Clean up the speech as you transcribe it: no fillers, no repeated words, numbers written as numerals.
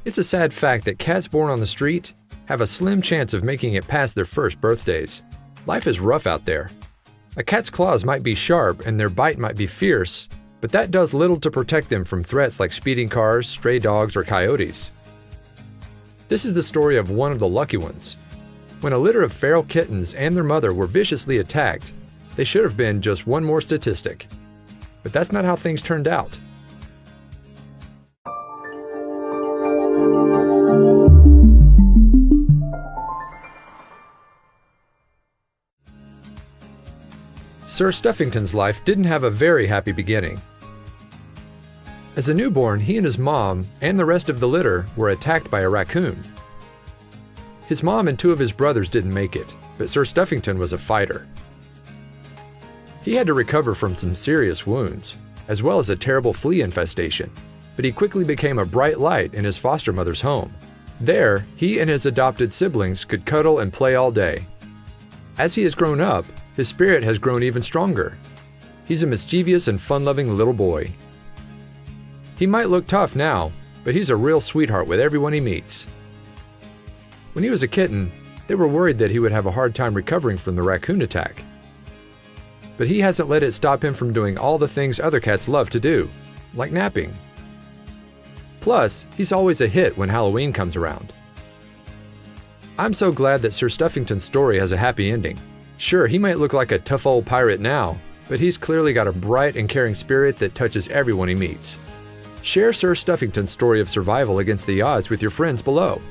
It's a sad fact that cats born on the street have a slim chance of making it past their first birthdays. Life is rough out there. A cat's claws might be sharp and their bite might be fierce, but that does little to protect them from threats like speeding cars, stray dogs, or coyotes. This is the story of one of the lucky ones. When a litter of feral kittens and their mother were viciously attacked, they should have been just one more statistic. But that's not how things turned out. Sir Stuffington's life didn't have a very happy beginning. As a newborn, he and his mom and the rest of the litter were attacked by a raccoon. His mom and two of his brothers didn't make it, but Sir Stuffington was a fighter. He had to recover from some serious wounds, as well as a terrible flea infestation, but he quickly became a bright light in his foster mother's home. There, he and his adopted siblings could cuddle and play all day. As he has grown up, his spirit has grown even stronger. He's a mischievous and fun-loving little boy. He might look tough now, but he's a real sweetheart with everyone he meets. When he was a kitten, they were worried that he would have a hard time recovering from the raccoon attack. But he hasn't let it stop him from doing all the things other cats love to do, like napping. Plus, he's always a hit when Halloween comes around. I'm so glad that Sir Stuffington's story has a happy ending. Sure, he might look like a tough old pirate now, but he's clearly got a bright and caring spirit that touches everyone he meets. Share Sir Stuffington's story of survival against the odds with your friends below.